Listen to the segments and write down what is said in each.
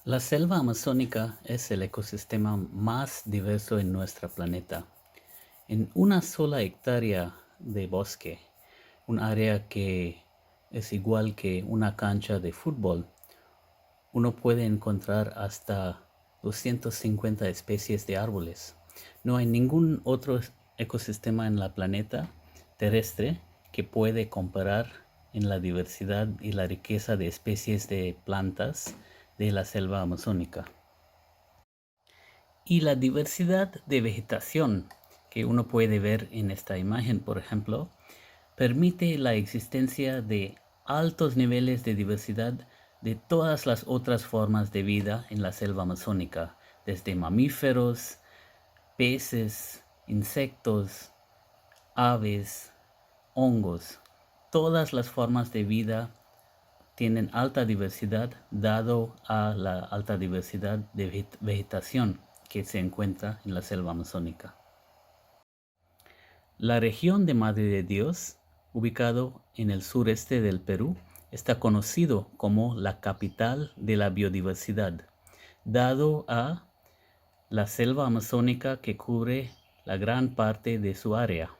La selva amazónica es el ecosistema más diverso en nuestro planeta. En una sola hectárea de bosque, un área que es igual que una cancha de fútbol, uno puede encontrar hasta 250 especies de árboles. No hay ningún otro ecosistema en la planeta terrestre que puede comparar en la diversidad y la riqueza de especies de plantas de la selva amazónica. Y la diversidad de vegetación que uno puede ver en esta imagen, por ejemplo, permite la existencia de altos niveles de diversidad de todas las otras formas de vida en la selva amazónica, desde mamíferos, peces, insectos, aves, hongos. Todas las formas de vida tienen alta diversidad dado a la alta diversidad de vegetación que se encuentra en la selva amazónica. La región de Madre de Dios, ubicado en el sureste del Perú, está conocido como la capital de la biodiversidad, dado a la selva amazónica que cubre la gran parte de su área.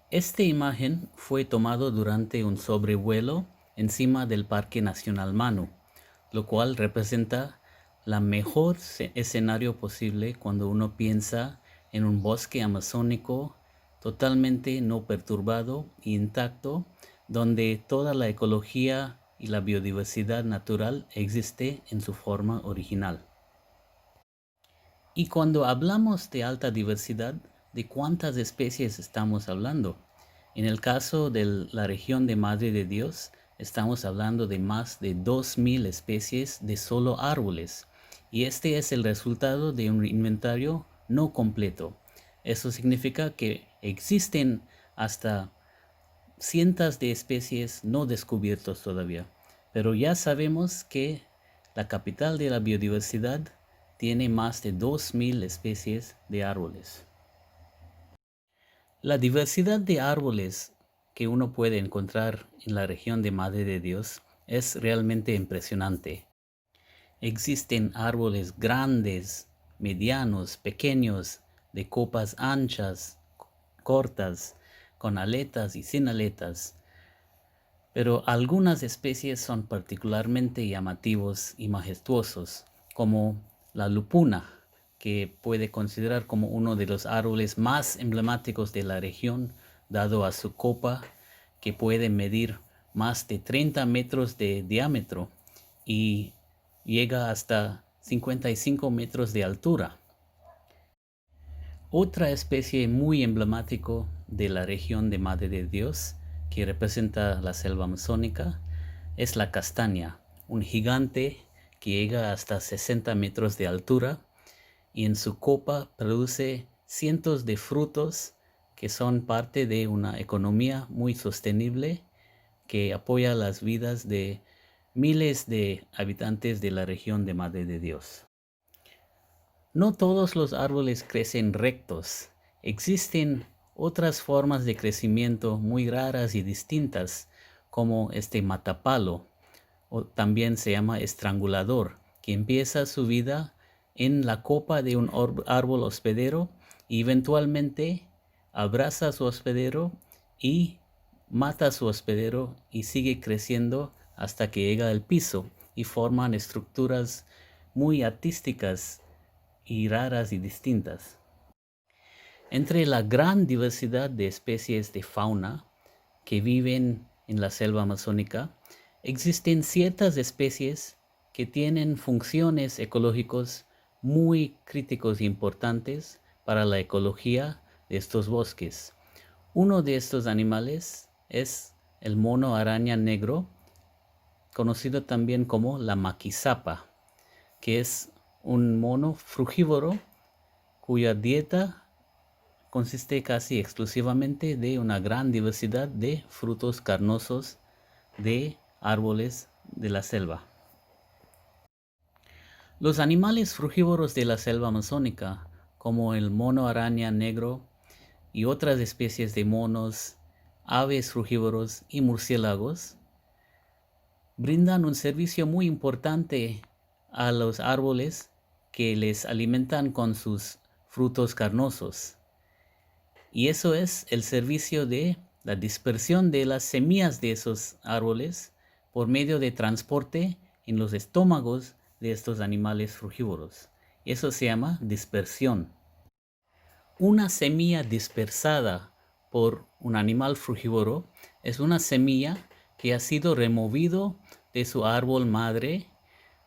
Esta imagen fue tomado durante un sobrevuelo encima del Parque Nacional Manu, lo cual representa la mejor escenario posible cuando uno piensa en un bosque amazónico totalmente no perturbado e intacto, donde toda la ecología y la biodiversidad natural existe en su forma original. Y cuando hablamos de alta diversidad, ¿de cuántas especies estamos hablando? En el caso de la región de Madre de Dios, estamos hablando de más de 2000 especies de solo árboles. Y este es el resultado de un inventario no completo. Eso significa que existen hasta cientos de especies no descubiertas todavía. Pero ya sabemos que la capital de la biodiversidad tiene más de 2000 especies de árboles. La diversidad de árboles que uno puede encontrar en la región de Madre de Dios es realmente impresionante. Existen árboles grandes, medianos, pequeños, de copas anchas, cortas, con aletas y sin aletas. Pero algunas especies son particularmente llamativos y majestuosos, como la lupuna, que puede considerar como uno de los árboles más emblemáticos de la región, dado a su copa que puede medir más de 30 metros de diámetro y llega hasta 55 metros de altura. Otra especie muy emblemática de la región de Madre de Dios, que representa la selva amazónica, es la castaña, un gigante que llega hasta 60 metros de altura y en su copa produce cientos de frutos que son parte de una economía muy sostenible que apoya las vidas de miles de habitantes de la región de Madre de Dios. No todos los árboles crecen rectos. Existen otras formas de crecimiento muy raras y distintas, como este matapalo, o también se llama estrangulador, que empieza su vida en la copa de un árbol hospedero y eventualmente abraza a su hospedero y mata a su hospedero y sigue creciendo hasta que llega al piso y forman estructuras muy artísticas y raras y distintas. Entre la gran diversidad de especies de fauna que viven en la selva amazónica, existen ciertas especies que tienen funciones ecológicas muy críticos e importantes para la ecología de estos bosques. Uno de estos animales es el mono araña negro, conocido también como la maquisapa, que es un mono frugívoro cuya dieta consiste casi exclusivamente de una gran diversidad de frutos carnosos de árboles de la selva. Los animales frugívoros de la selva amazónica, como el mono araña negro y otras especies de monos, aves frugívoros y murciélagos, brindan un servicio muy importante a los árboles que les alimentan con sus frutos carnosos. Y eso es el servicio de la dispersión de las semillas de esos árboles por medio de transporte en los estómagos de estos animales frugívoros. Eso se llama dispersión. Una semilla dispersada por un animal frugívoro es una semilla que ha sido removido de su árbol madre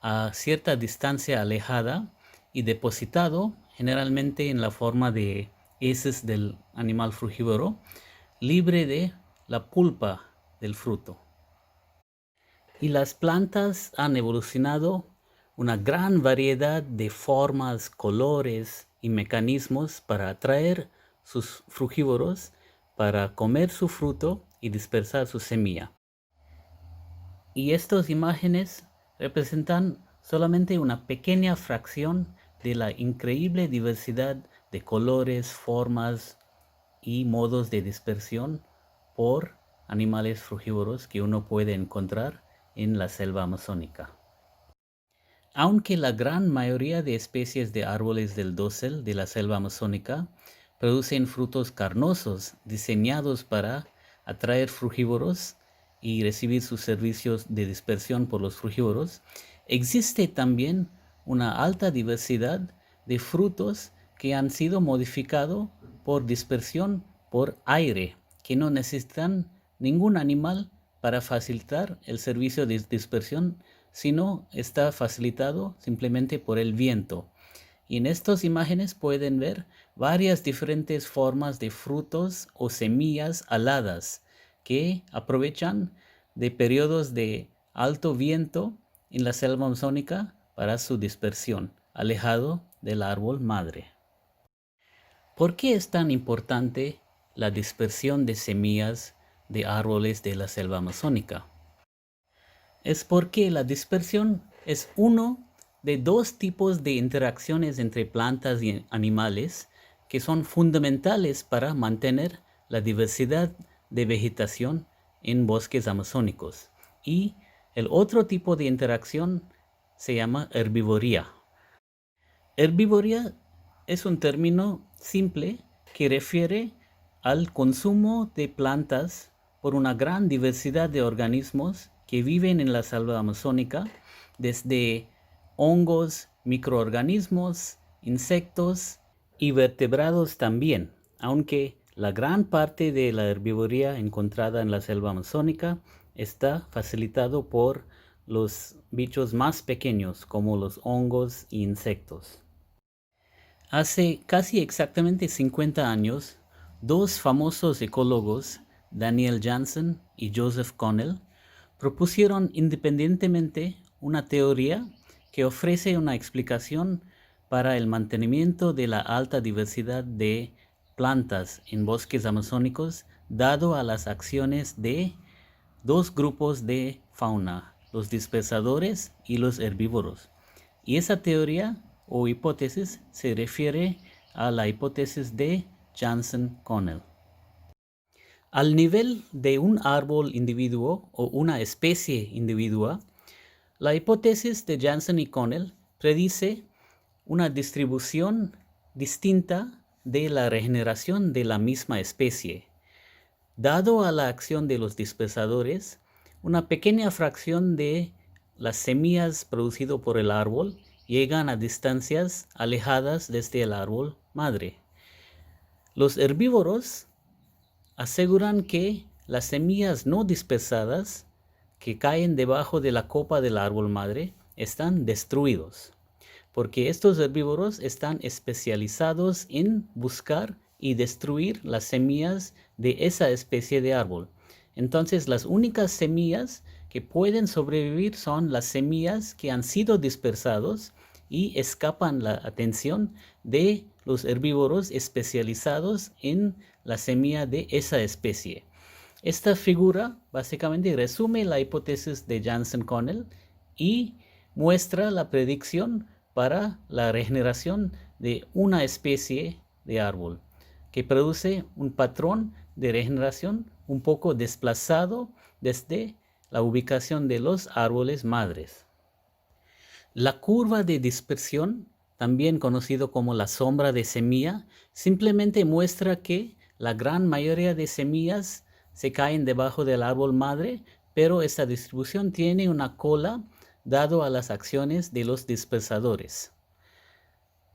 a cierta distancia alejada y depositado generalmente en la forma de heces del animal frugívoro, libre de la pulpa del fruto. Y las plantas han evolucionado una gran variedad de formas, colores y mecanismos para atraer sus frugívoros para comer su fruto y dispersar su semilla. Y estas imágenes representan solamente una pequeña fracción de la increíble diversidad de colores, formas y modos de dispersión por animales frugívoros que uno puede encontrar en la selva amazónica. Aunque la gran mayoría de especies de árboles del dosel de la selva amazónica producen frutos carnosos diseñados para atraer frugívoros y recibir sus servicios de dispersión por los frugívoros, existe también una alta diversidad de frutos que han sido modificados por dispersión por aire, que no necesitan ningún animal para facilitar el servicio de dispersión, sino está facilitado simplemente por el viento. Y en estas imágenes pueden ver varias diferentes formas de frutos o semillas aladas que aprovechan de periodos de alto viento en la selva amazónica para su dispersión, alejado del árbol madre. ¿Por qué es tan importante la dispersión de semillas de árboles de la selva amazónica? Es porque la dispersión es uno de dos tipos de interacciones entre plantas y animales que son fundamentales para mantener la diversidad de vegetación en bosques amazónicos. Y el otro tipo de interacción se llama herbivoría. Herbivoría es un término simple que refiere al consumo de plantas por una gran diversidad de organismos que viven en la selva amazónica, desde hongos, microorganismos, insectos y vertebrados también, aunque la gran parte de la herbivoría encontrada en la selva amazónica está facilitado por los bichos más pequeños como los hongos e insectos. Hace casi exactamente 50 años, dos famosos ecólogos, Daniel Jansen y Joseph Connell, propusieron independientemente una teoría que ofrece una explicación para el mantenimiento de la alta diversidad de plantas en bosques amazónicos, dado a las acciones de dos grupos de fauna, los dispersadores y los herbívoros. Y esa teoría o hipótesis se refiere a la hipótesis de Jansen-Connell. Al nivel de un árbol individuo o una especie individua, la hipótesis de Jansen y Connell predice una distribución distinta de la regeneración de la misma especie. Dado a la acción de los dispersadores, una pequeña fracción de las semillas producidas por el árbol llegan a distancias alejadas desde el árbol madre. Los herbívoros aseguran que las semillas no dispersadas que caen debajo de la copa del árbol madre están destruidos, porque estos herbívoros están especializados en buscar y destruir las semillas de esa especie de árbol. Entonces, las únicas semillas que pueden sobrevivir son las semillas que han sido dispersados y escapan la atención de los herbívoros especializados en la semilla de esa especie. Esta figura básicamente resume la hipótesis de Jansen-Connell y muestra la predicción para la regeneración de una especie de árbol, que produce un patrón de regeneración un poco desplazado desde la ubicación de los árboles madres. La curva de dispersión, también conocido como la sombra de semilla, simplemente muestra que la gran mayoría de semillas se caen debajo del árbol madre, pero esta distribución tiene una cola dado a las acciones de los dispersadores.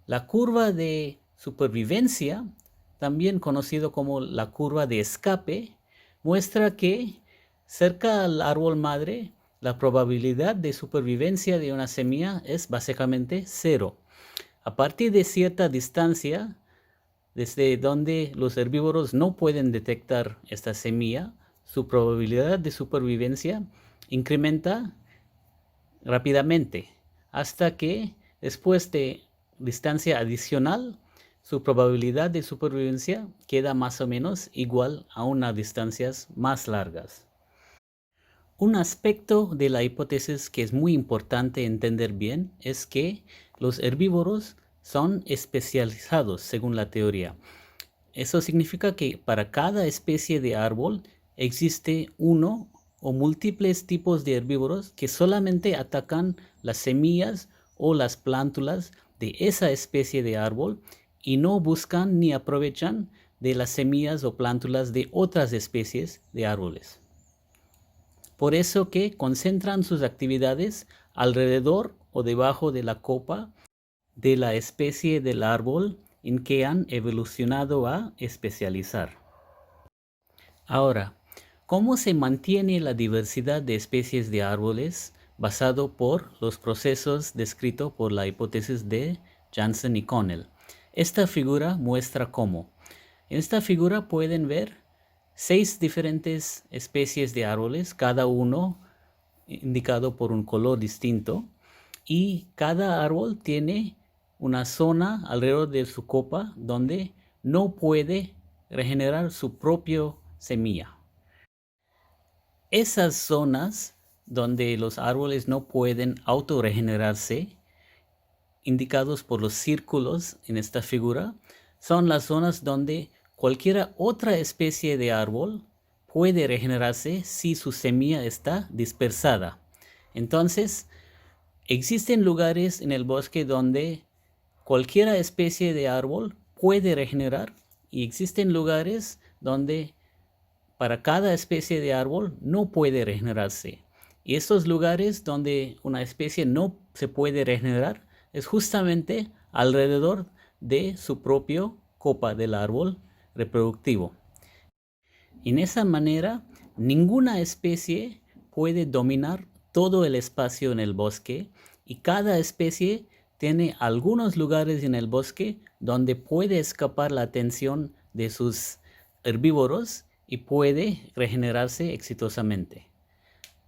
La curva de supervivencia, también conocido como la curva de escape, muestra que cerca al árbol madre la probabilidad de supervivencia de una semilla es básicamente cero. A partir de cierta distancia, desde donde los herbívoros no pueden detectar esta semilla, su probabilidad de supervivencia incrementa rápidamente hasta que después de distancia adicional, su probabilidad de supervivencia queda más o menos igual a unas distancias más largas. Un aspecto de la hipótesis que es muy importante entender bien es que los herbívoros son especializados según la teoría. Eso significa que para cada especie de árbol existe uno o múltiples tipos de herbívoros que solamente atacan las semillas o las plántulas de esa especie de árbol y no buscan ni aprovechan de las semillas o plántulas de otras especies de árboles. Por eso que concentran sus actividades alrededor o debajo de la copa de la especie del árbol en que han evolucionado a especializar. Ahora, ¿cómo se mantiene la diversidad de especies de árboles basado por los procesos descritos por la hipótesis de Jansen y Connell? Esta figura muestra cómo. En esta figura pueden ver 6 diferentes especies de árboles, cada uno indicado por un color distinto, y cada árbol tiene una zona alrededor de su copa donde no puede regenerar su propia semilla. Esas zonas donde los árboles no pueden autorregenerarse, indicados por los círculos en esta figura, son las zonas donde cualquier otra especie de árbol puede regenerarse si su semilla está dispersada. Entonces, existen lugares en el bosque donde cualquier especie de árbol puede regenerar y existen lugares donde para cada especie de árbol no puede regenerarse. Y estos lugares donde una especie no se puede regenerar es justamente alrededor de su propia copa del árbol reproductivo. En esa manera, ninguna especie puede dominar todo el espacio en el bosque y cada especie tiene algunos lugares en el bosque donde puede escapar la atención de sus herbívoros y puede regenerarse exitosamente.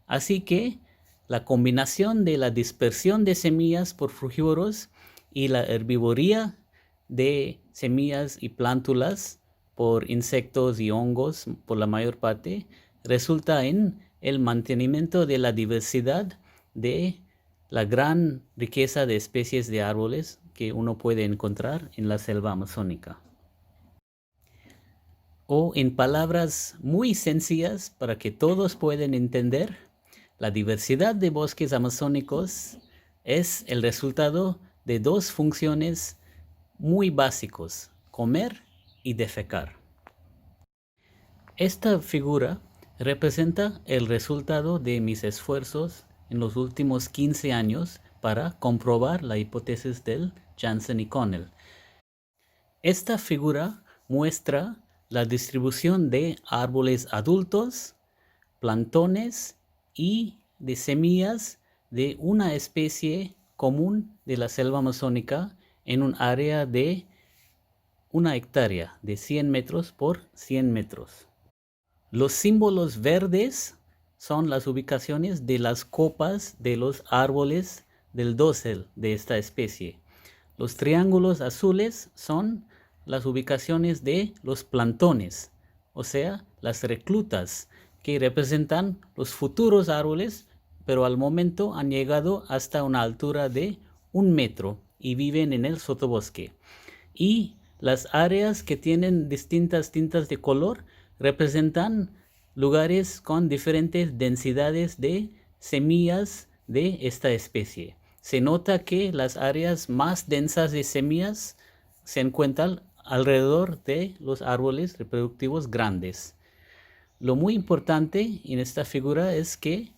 Así que la combinación de la dispersión de semillas por frugívoros y la herbivoría de semillas y plántulas por insectos y hongos por la mayor parte resulta en el mantenimiento de la diversidad de la gran riqueza de especies de árboles que uno puede encontrar en la selva amazónica. O en palabras muy sencillas para que todos puedan entender, la diversidad de bosques amazónicos es el resultado de dos funciones muy básicos: comer y defecar. Esta figura representa el resultado de mis esfuerzos en los últimos 15 años para comprobar la hipótesis del Jansen y Connell. Esta figura muestra la distribución de árboles adultos, plantones y de semillas de una especie común de la selva amazónica en un área de 1 hectárea de 100 metros por 100 metros. Los símbolos verdes son las ubicaciones de las copas de los árboles del dosel de esta especie. Los triángulos azules son las ubicaciones de los plantones, o sea, las reclutas, que representan los futuros árboles, pero al momento han llegado hasta una altura de 1 metro y viven en el sotobosque. Y las áreas que tienen distintas tintas de color representan lugares con diferentes densidades de semillas de esta especie. se nota que las áreas más densas de semillas se encuentran alrededor de los árboles reproductivos grandes. Lo muy importante en esta figura es que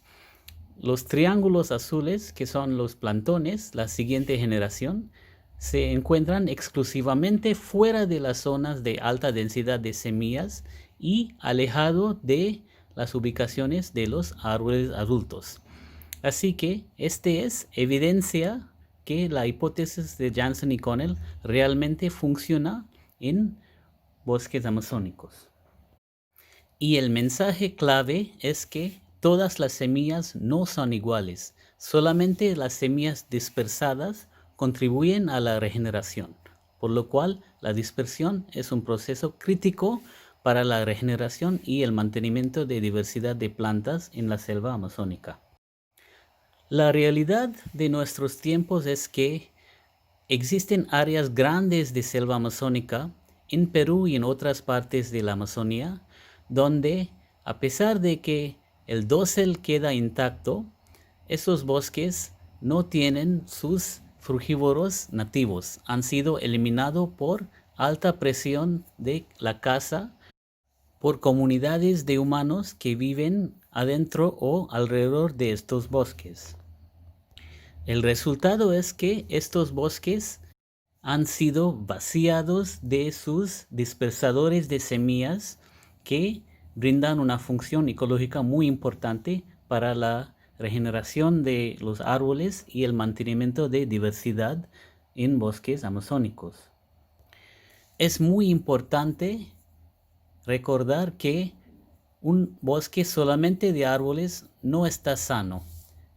los triángulos azules, que son los plantones, la siguiente generación, se encuentran exclusivamente fuera de las zonas de alta densidad de semillas y alejado de las ubicaciones de los árboles adultos. Así que este es evidencia que la hipótesis de Jansen y Connell realmente funciona en bosques amazónicos. Y el mensaje clave es que todas las semillas no son iguales, solamente las semillas dispersadas contribuyen a la regeneración, por lo cual la dispersión es un proceso crítico para la regeneración y el mantenimiento de diversidad de plantas en la selva amazónica. La realidad de nuestros tiempos es que existen áreas grandes de selva amazónica en Perú y en otras partes de la Amazonía, donde a pesar de que el dosel queda intacto, esos bosques no tienen sus frugívoros nativos, han sido eliminados por alta presión de la caza por comunidades de humanos que viven adentro o alrededor de estos bosques. El resultado es que estos bosques han sido vaciados de sus dispersadores de semillas que brindan una función ecológica muy importante para la regeneración de los árboles y el mantenimiento de diversidad en bosques amazónicos. Es muy importante recordar que un bosque solamente de árboles no está sano.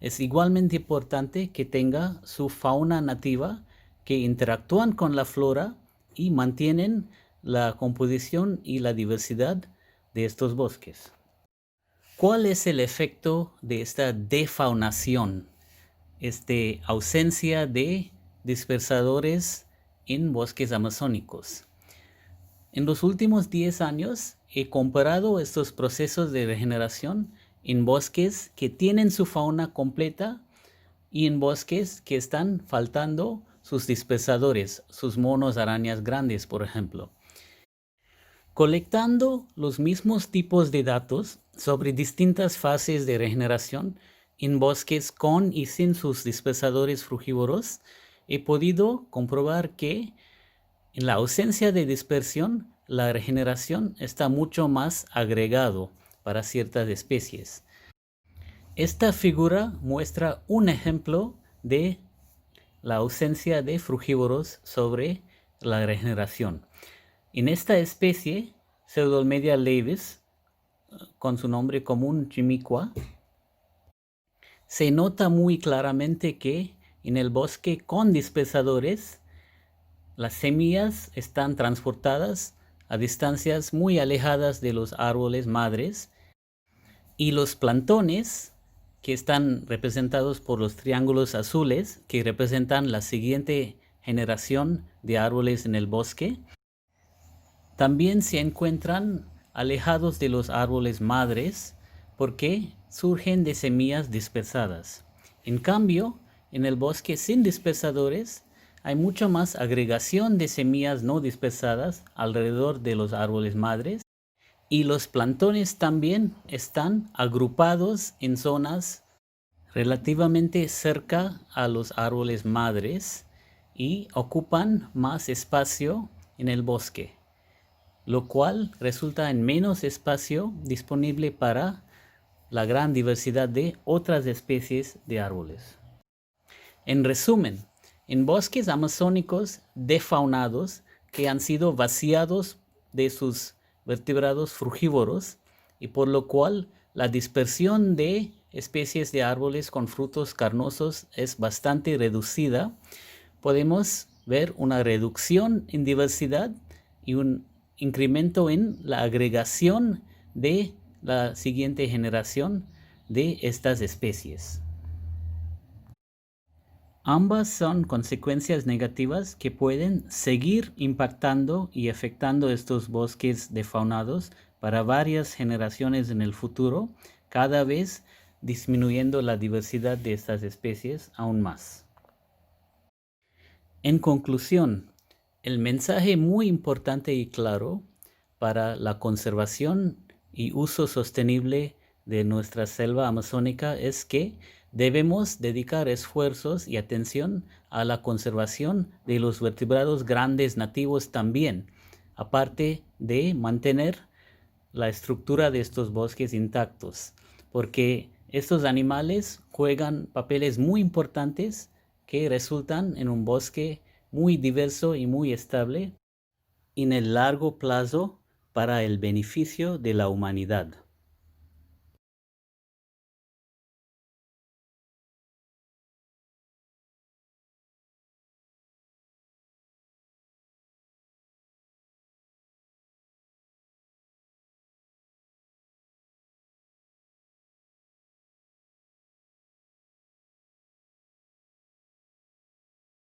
Es igualmente importante que tenga su fauna nativa que interactúan con la flora y mantienen la composición y la diversidad de estos bosques. ¿Cuál es el efecto de esta defaunación, ausencia de dispersadores en bosques amazónicos? En los últimos 10 años he comparado estos procesos de regeneración en bosques que tienen su fauna completa y en bosques que están faltando sus dispersadores, sus monos arañas grandes, por ejemplo. Colectando los mismos tipos de datos sobre distintas fases de regeneración en bosques con y sin sus dispersadores frugívoros, he podido comprobar que en la ausencia de dispersión, la regeneración está mucho más agregado para ciertas especies. Esta figura muestra un ejemplo de la ausencia de frugívoros sobre la regeneración. En esta especie, Pseudomedea laevis, con su nombre común Chimiqua, se nota muy claramente que en el bosque con dispersadores, las semillas están transportadas a distancias muy alejadas de los árboles madres y los plantones, que están representados por los triángulos azules, que representan la siguiente generación de árboles en el bosque, también se encuentran alejados de los árboles madres porque surgen de semillas dispersadas. En cambio, en el bosque sin dispersadores, hay mucha más agregación de semillas no dispersadas alrededor de los árboles madres y los plantones también están agrupados en zonas relativamente cerca a los árboles madres y ocupan más espacio en el bosque, lo cual resulta en menos espacio disponible para la gran diversidad de otras especies de árboles. En resumen, en bosques amazónicos defaunados que han sido vaciados de sus vertebrados frugívoros y por lo cual la dispersión de especies de árboles con frutos carnosos es bastante reducida, podemos ver una reducción en diversidad y un incremento en la agregación de la siguiente generación de estas especies. Ambas son consecuencias negativas que pueden seguir impactando y afectando estos bosques defaunados para varias generaciones en el futuro, cada vez disminuyendo la diversidad de estas especies aún más. En conclusión, el mensaje muy importante y claro para la conservación y uso sostenible de nuestra selva amazónica es que debemos dedicar esfuerzos y atención a la conservación de los vertebrados grandes nativos también, aparte de mantener la estructura de estos bosques intactos, porque estos animales juegan papeles muy importantes que resultan en un bosque muy diverso y muy estable en el largo plazo para el beneficio de la humanidad.